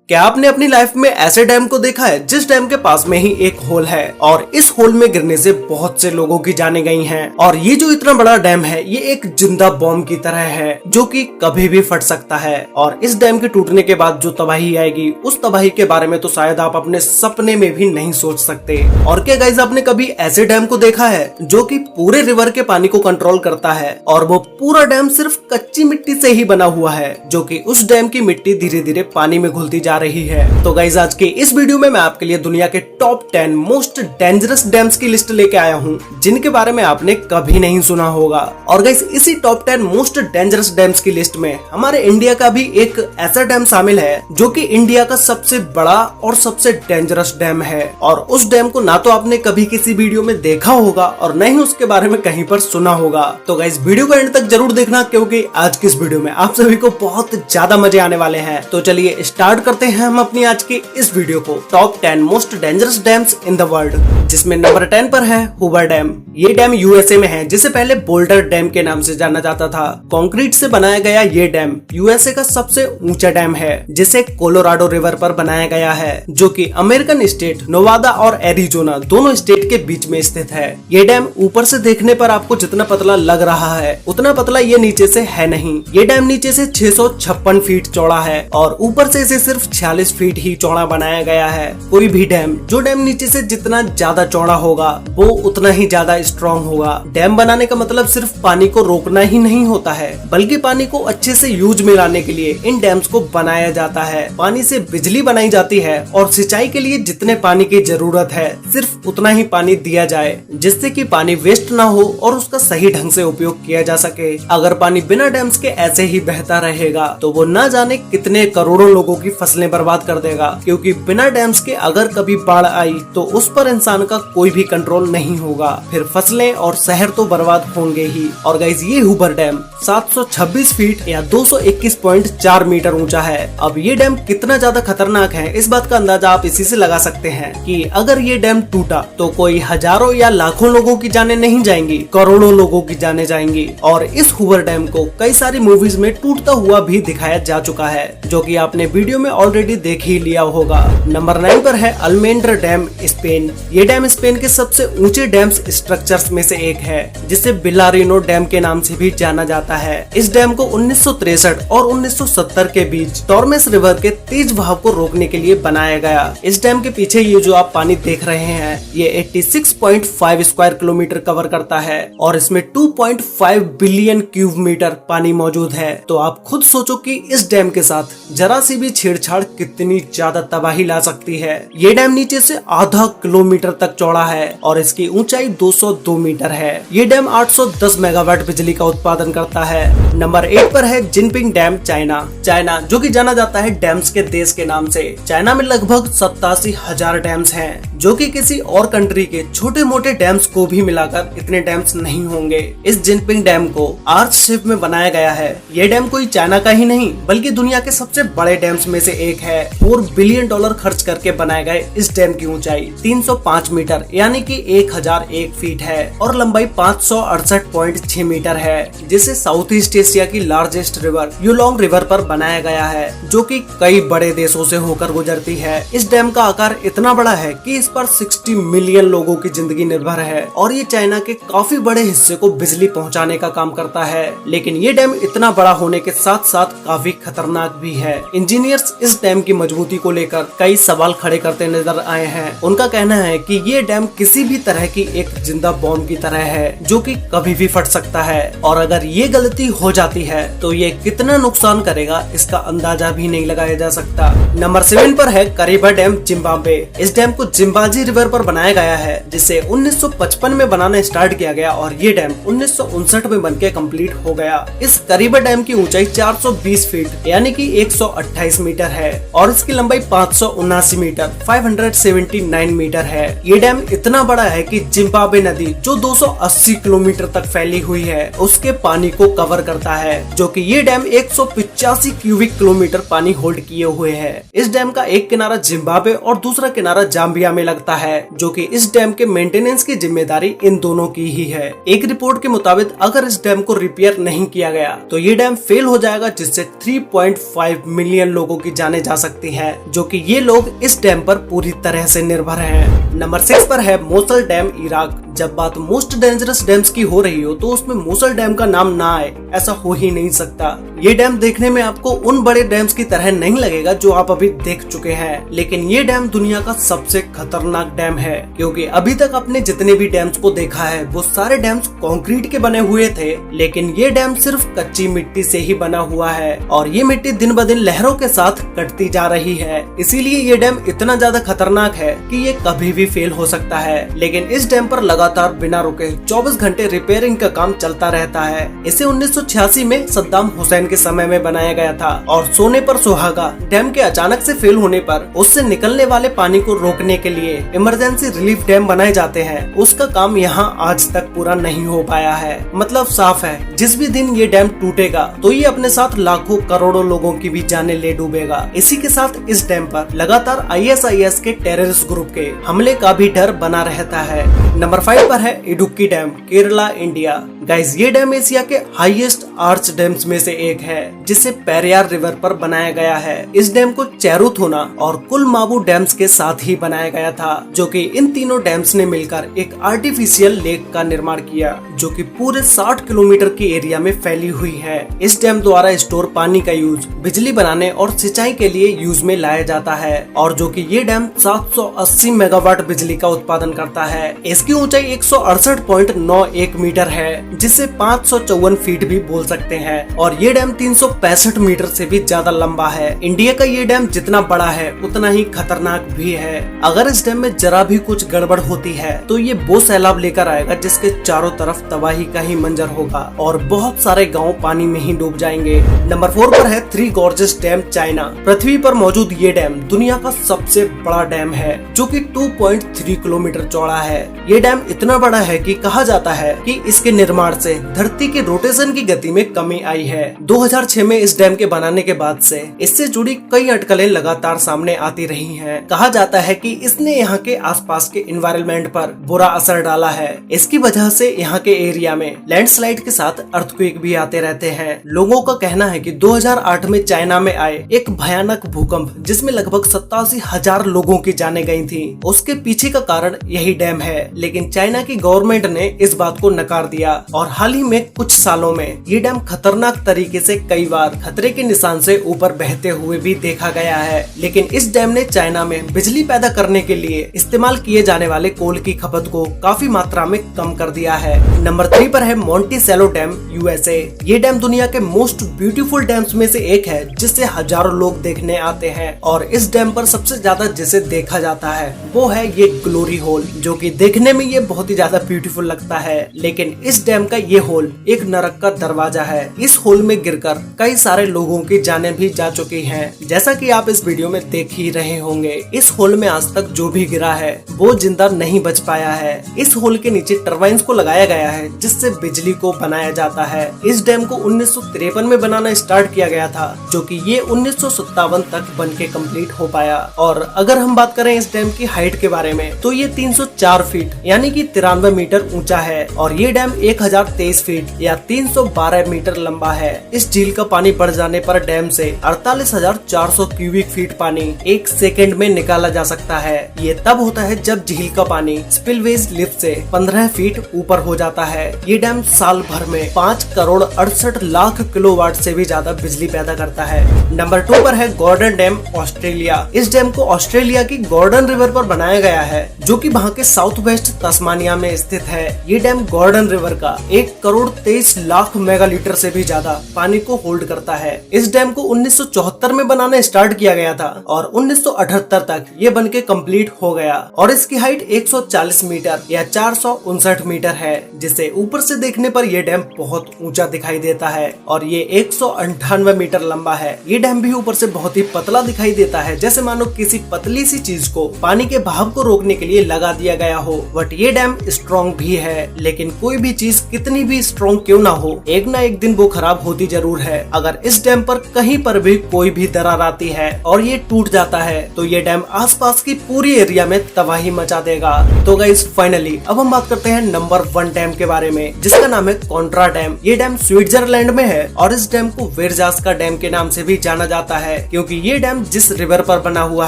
क्या आपने अपनी लाइफ में ऐसे डैम को देखा है जिस डैम के पास में ही एक होल है और इस होल में गिरने से बहुत से लोगों की जानें गई हैं। और ये जो इतना बड़ा डैम है ये एक जिंदा बॉम्ब की तरह है जो कि कभी भी फट सकता है। और इस डैम के टूटने के बाद जो तबाही आएगी उस तबाही के बारे में तो शायद आप अपने सपने में भी नहीं सोच सकते। और क्या गाइस, आपने कभी ऐसे डैम को देखा है जो कि पूरे रिवर के पानी को कंट्रोल करता है और वो पूरा डैम सिर्फ कच्ची मिट्टी से ही बना हुआ है, जो कि उस डैम की मिट्टी धीरे धीरे पानी में घुलती जा रही है। तो गाइस, आज के इस वीडियो में मैं आपके लिए दुनिया के टॉप 10 मोस्ट डेंजरस डैम्स की लिस्ट लेके आया हूँ जिनके बारे में आपने कभी नहीं सुना होगा। और गाइस, इसी टॉप 10 मोस्ट डेंजरस डैम्स की लिस्ट में हमारे इंडिया का भी एक ऐसा डैम शामिल है जो कि इंडिया का सबसे बड़ा और सबसे डेंजरस डैम है। और उस डैम को ना तो आपने कभी किसी वीडियो में देखा होगा और न ही उसके बारे में कहीं पर सुना होगा। तो गाइस, वीडियो को एंड तक जरूर देखना क्योंकि आज की इस वीडियो में आप सभी को बहुत ज्यादा मजे आने वाले हैं। तो चलिए स्टार्ट करते हैं हम अपनी आज की इस वीडियो को top 10 most dangerous dams in the world, जिसमें नंबर 10 पर है हूवर डैम। ये डैम यूएसए में है, जिसे पहले बोल्डर डैम के नाम से जाना जाता था। कंक्रीट से बनाया गया ये डैम यूएसए का सबसे ऊंचा डैम है, जिसे कोलोराडो रिवर पर बनाया गया है, जो कि अमेरिकन स्टेट नोवादा और एरिजोना दोनों स्टेट के बीच में स्थित है। ये डैम ऊपर से देखने पर आपको जितना पतला लग रहा है उतना पतला ये नीचे से है नहीं। ये डैम नीचे से 656 फीट चौड़ा है और ऊपर से इसे सिर्फ 46 फीट ही चौड़ा बनाया गया है। कोई भी डैम, जो डैम नीचे से जितना ज्यादा चौड़ा होगा वो उतना ही ज्यादा स्ट्रॉन्ग होगा। डैम बनाने का मतलब सिर्फ पानी को रोकना ही नहीं होता है, बल्कि पानी को अच्छे से यूज में लाने के लिए इन डैम्स को बनाया जाता है। पानी से बिजली बनाई जाती है और सिंचाई के लिए जितने पानी की जरूरत है सिर्फ उतना ही पानी दिया जाए, जिससे कि पानी वेस्ट ना हो और उसका सही ढंग से उपयोग किया जा सके। अगर पानी बिना डैम्स के ऐसे ही बहता रहेगा तो वो न जाने कितने करोड़ों लोगों की फसलें बर्बाद कर देगा, क्योंकि बिना डैम्स के अगर कभी बाढ़ आई तो उस पर इंसान का कोई भी कंट्रोल नहीं होगा, फिर फसलें और शहर तो बर्बाद होंगे ही। और गाइस, ये हूवर डैम 726 फीट या 221.4 मीटर ऊंचा है। अब ये डैम कितना ज्यादा खतरनाक है इस बात का अंदाजा आप इसी से लगा सकते हैं कि अगर ये डैम टूटा तो कोई हजारों या लाखों लोगों की जानें नहीं जाएंगी, करोड़ों लोगों की जानें जाएंगी। और इस हूवर डैम को कई सारी मूवीज में टूटता हुआ भी दिखाया जा चुका है, जो कि आपने वीडियो में ऑलरेडी देख ही लिया होगा। नंबर 9 पर है अल्मेंड्रा डैम, स्पेन। ये डैम स्पेन के सबसे ऊंचे डैम्स स्ट्रक्चर्स में से एक है, जिसे बिलारिनो डैम के नाम से भी जाना जाता है। इस डैम को 1963 और 1970 के बीच टॉर्मेस रिवर के तेज बहाव को रोकने के लिए बनाया गया। इस डैम के पीछे ये जो आप पानी देख रहे हैं ये 86.5 स्क्वायर किलोमीटर कवर करता है और इसमें 2.5 बिलियन क्यूब मीटर पानी मौजूद है। तो आप खुद सोचो कि इस डैम के साथ जरा सी भी छेड़छाड़ कितनी ज्यादा तबाही ला सकती है। ये डैम नीचे से आधा किलोमीटर तक चौड़ा है और इसकी ऊंचाई 202 मीटर है। ये डैम 810 मेगावाट बिजली का उत्पादन करता है। नंबर 8 पर है जिनपिंग डैम, चाइना, जो कि जाना जाता है डैम्स के देश के नाम से। चाइना में लगभग 87,000 डैम्स हैं, जो कि किसी और कंट्री के छोटे मोटे डैम्स को भी मिलाकर इतने डैम्स नहीं होंगे। इस जिनपिंग डैम को आर्च शेप में बनाया गया है। ये डैम कोई चाइना का ही नहीं बल्कि दुनिया के सबसे बड़े डैम्स में से एक है। $4 बिलियन खर्च करके बनाए गए इस डैम की ऊंचाई 305 मीटर यानी कि 1001 फीट है और लंबाई 568.6 मीटर है, जिसे साउथ ईस्ट एशिया की लार्जेस्ट रिवर यूलोंग रिवर पर बनाया गया है, जो कि कई बड़े देशों से होकर गुजरती है। इस डैम का आकार इतना बड़ा है कि इस पर 60 मिलियन लोगों की जिंदगी निर्भर है और ये चाइना के काफी बड़े हिस्से को बिजली पहुंचाने का काम करता है। लेकिन ये डैम इतना बड़ा होने के साथ साथ काफी खतरनाक भी है। इंजीनियर्स इस डैम की मजबूती को लेकर कई सवाल खड़े करते नजर आए हैं। उनका कहना है कि ये डैम किसी भी तरह की एक जिंदा बॉम्ब की तरह है, जो कि कभी भी फट सकता है और अगर ये गलती हो जाती है तो ये कितना नुकसान करेगा इसका अंदाजा भी नहीं लगाया जा सकता। नंबर 7 पर है करीबा डैम, जिम्बाब्वे। इस डैम को जिम्बाजी रिवर पर बनाया गया है, जिसे 1955 में बनाना स्टार्ट किया गया और ये डैम 1959 में बनके कंप्लीट हो गया। इस करीबा डैम की ऊंचाई 420 फीट यानी कि 128 मीटर है और इसकी लंबाई 579 मीटर 579 मीटर है। ये डैम इतना बड़ा है कि जिम्बाब्वे नदी जो 280 किलोमीटर तक फैली हुई है उसके पानी को कवर करता है, जो कि ये डैम 185 क्यूबिक किलोमीटर पानी होल्ड किए हुए है। इस डैम का एक किनारा जिम्बाब्वे और दूसरा किनारा जाम्बिया में लगता है, जो कि इस डैम के मेंटेनेंस की जिम्मेदारी इन दोनों की ही है। एक रिपोर्ट के मुताबिक अगर इस डैम को रिपेयर नहीं किया गया तो ये डैम फेल हो जाएगा, जिससे 3.5 मिलियन लोगों की जान जाने जा सकती हैं, जो कि ये लोग इस डैम पर पूरी तरह से निर्भर हैं। नंबर 6 पर है मोसल डैम, इराक। जब बात मोस्ट डेंजरस डैम्स की हो रही हो तो उसमें मोसल डैम का नाम ना आए ऐसा हो ही नहीं सकता। ये डैम देखने में आपको उन बड़े डैम्स की तरह नहीं लगेगा जो आप अभी देख चुके हैं, लेकिन ये डैम दुनिया का सबसे खतरनाक डैम है, क्योंकि अभी तक आपने जितने भी डैम्स को देखा है वो सारे डैम्स कंक्रीट के बने हुए थे, लेकिन ये डैम सिर्फ कच्ची मिट्टी से ही बना हुआ है और ये मिट्टी दिन ब दिन लहरों के साथ कटती जा रही है। इसीलिए ये डैम इतना ज्यादा खतरनाक है कि ये कभी भी फेल हो सकता है। लेकिन इस डैम पर लगातार बिना रुके 24 घंटे रिपेयरिंग का काम चलता रहता है। इसे 1986 में सद्दाम हुसैन के समय में बनाया गया था और सोने पर सुहागा, डैम के अचानक से फेल होने पर उससे निकलने वाले पानी को रोकने के लिए इमरजेंसी रिलीफ डैम बनाए जाते हैं। उसका काम यहाँ आज तक पूरा नहीं हो पाया है। मतलब साफ है, जिस भी दिन ये डैम टूटेगा तो ये अपने साथ लाखों करोड़ों लोगों की भी जानें ले डूबेगा। इसी के साथ इस डैम पर लगातार ISIS के टेररिस्ट ग्रुप के हमले का भी डर बना रहता है। नंबर 5 पर है Idukki dam, Kerala, India. Guys, ये डैम एशिया के हाईएस्ट आर्च डैम्स में से एक है, जिसे पेरियार रिवर पर बनाया गया है। इस डैम को चेरुथोना और कुलमाबू डैम्स के साथ ही बनाया गया था, जो कि इन तीनों डैम्स ने मिलकर एक आर्टिफिशियल लेक का निर्माण किया, जो कि पूरे 60 किलोमीटर की एरिया में फैली हुई है। इस डैम द्वारा स्टोर पानी का यूज बिजली बनाने और सिंचाई के लिए यूज में लाया जाता है, और जो कि ये डैम 780 मेगावाट बिजली का उत्पादन करता है। इसकी ऊंचाई 168.91 मीटर है, जिसे 554 फीट भी बोल सकते हैं, और ये डैम 365 मीटर से भी ज्यादा लंबा है। इंडिया का ये डैम जितना बड़ा है उतना ही खतरनाक भी है। अगर इस डैम में जरा भी कुछ गड़बड़ होती है तो ये वो सैलाब लेकर आएगा जिसके चारों तरफ तबाही का ही मंजर होगा और बहुत सारे गांव पानी में ही डूब जाएंगे। नंबर 4 पर है थ्री गॉर्जेस डैम, चाइना। पृथ्वी पर मौजूद ये डैम दुनिया का सबसे बड़ा डैम है, जो कि 2.3 किलोमीटर चौड़ा है। ये डैम इतना बड़ा है कि कहा जाता है कि इसके निर्माण से धरती के रोटेशन की गति में कमी आई है। 2006 में इस डैम के बनाने के बाद से इससे जुड़ी कई अटकलें लगातार सामने आती रही हैं। कहा जाता है कि इसने यहाँ के आसपास के एनवायरनमेंट पर बुरा असर डाला है। इसकी वजह से यहाँ के एरिया में लैंडस्लाइड के साथ अर्थक्वेक भी आते रहते हैं। लोगों का कहना है कि 2008 में चाइना में आए एक भयानक भूकंप, जिसमें लगभग 87,000 लोगों की जानें गई थी, उसके पीछे का कारण यही डैम है। लेकिन चाइना की गवर्नमेंट ने इस बात को नकार दिया और हाल ही में कुछ सालों में ये डैम खतरनाक तरीके से कई बार खतरे के निशान से ऊपर बहते हुए भी देखा गया है। लेकिन इस डैम ने चाइना में बिजली पैदा करने के लिए इस्तेमाल किए जाने वाले कोल की खपत को काफी मात्रा में कम कर दिया है। नंबर 3 पर है मोंटिसेलो डैम, USA। ये डैम दुनिया के मोस्ट ब्यूटीफुल डैम्स में से एक है, जिसे हजारों लोग देखने आते हैं, और इस डैम पर सबसे ज्यादा जिसे देखा जाता है वो है ये ग्लोरी होल, जो कि देखने में ये बहुत ही ज्यादा ब्यूटीफुल लगता है। लेकिन इस डैम का ये होल एक नरक का दरवाजा है। इस होल में गिरकर कई सारे लोगों की जानें भी जा चुकी हैं, जैसा कि आप इस वीडियो में देख ही रहे होंगे। इस होल में आज तक जो भी गिरा है वो जिंदा नहीं बच पाया है। इस होल के नीचे टरबाइन्स को लगाया गया है, जिससे बिजली को बनाया जाता है। इस डैम को 1953 में बनाना स्टार्ट किया गया था, जो कि ये 1957 तक बनके कंप्लीट हो पाया। और अगर हम बात करें इस डैम की हाइट के बारे में तो ये 304 फीट यानी कि 93 मीटर ऊंचा है, और ये डैम 1023 फीट या 312 मीटर लंबा है। इस झील का पानी बढ़ जाने पर डैम से 48,400 क्यूबिक फीट पानी एक सेकंड में निकाला जा सकता है। ये तब होता है जब झील का पानी स्पिलवेज लिफ्ट से 15 फीट ऊपर हो जाता है। ये डैम साल भर में 5 करोड़ 68 लाख किलोवाट से भी ज्यादा बिजली पैदा करता है। नंबर 2 पर है गॉर्डन डैम, ऑस्ट्रेलिया। इस डैम को ऑस्ट्रेलिया की गॉर्डन रिवर पर बनाया गया है, जो कि वहाँ के साउथ वेस्ट तस्मानिया में स्थित है। ये डैम गॉर्डन रिवर का 1 करोड़ 23 लाख मेगालीटर से भी ज्यादा पानी को होल्ड करता है। इस डैम को 1974 में बनाना स्टार्ट किया गया था और 1978 तक ये बनके कंप्लीट हो गया, और इसकी हाइट 140 मीटर या 459 मीटर है, जिसे ऊपर से देखने पर यह डैम बहुत ऊंचा दिखाई देता है, और ये 198 मीटर लंबा है। ये डैम भी ऊपर से बहुत ही पतला दिखाई देता है, जैसे मानो किसी पतली सी चीज को पानी के बहाव को रोकने के लिए लगा दिया गया हो। बट ये डैम स्ट्रॉन्ग भी है, लेकिन कोई भी चीज कितनी भी स्ट्रॉन्ग क्यों ना हो, एक ना एक दिन वो खराब होती जरूर है। अगर इस डैम पर कहीं पर भी कोई भी दरार आती है और ये टूट जाता है तो ये डैम आसपास की पूरी एरिया में तबाही मचा देगा। तो गाइस फाइनली अब हम बात करते हैं नंबर 1 डैम के बारे में, जिसका नाम है कोंट्रा डैम। ये डैम स्विट्जरलैंड में है और इस डैम को वेरजास्का डैम के नाम से भी जाना जाता है, क्योंकि ये डैम जिस रिवर पर बना हुआ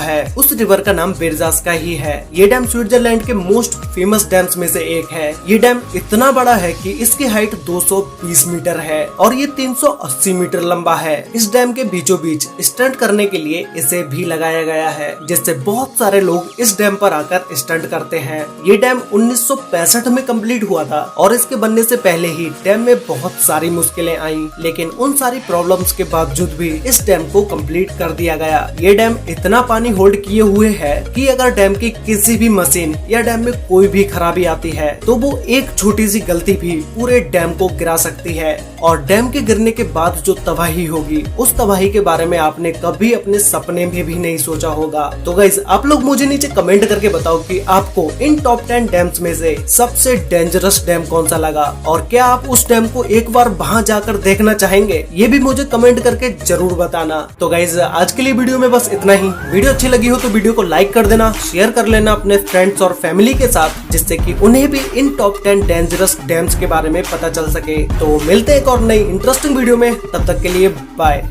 है उस रिवर का नाम वेरजास्का ही है। ये डैम स्विट्जरलैंड के मोस्ट फेमस डैम्स में से एक है। ये डैम इतना बड़ा है कि इसकी हाइट 220 मीटर है और ये 380 मीटर लंबा है। इस डैम के बीचों बीच स्टंट करने के लिए इसे भी लगाया गया है, जिससे बहुत सारे लोग इस डैम पर आकर स्टंट करते हैं। ये डैम 1965 में कंप्लीट हुआ था और इसके बनने से पहले ही डैम में बहुत सारी मुश्किलें आई, लेकिन उन सारी प्रॉब्लम्स के बावजूद भी इस डैम को कंप्लीट कर दिया गया। ये डैम इतना पानी होल्ड किए हुए है कि अगर डैम की किसी भी मशीन या डैम में कोई भी खराबी आती है तो वो एक छोटी सी गलती भी पूरे डैम को गिरा सकती है। और डैम के गिरने के बाद जो तबाही होगी, उस तबाही के बारे में आपने कभी अपने सपने में भी नहीं सोचा होगा। तो गाइस आप लोग मुझे नीचे कमेंट करके बताओ कि आपको इन टॉप 10 डैम्स में से सबसे डेंजरस डैम कौन सा लगा, और क्या आप उस डैम को एक बार वहां जाकर देखना चाहेंगे, ये भी मुझे कमेंट करके जरूर बताना। तो गाइस आज के लिए वीडियो में बस इतना ही। वीडियो अच्छी लगी हो तो वीडियो को लाइक कर देना, शेयर कर लेना अपने फ्रेंड्स और फैमिली के साथ, जिससे कि उन्हें भी इन टॉप 10 डेंजरस डैम्स के बारे में पता चल सके। तो मिलते हैं एक और नई इंटरेस्टिंग वीडियो में, तब तक के लिए बाय।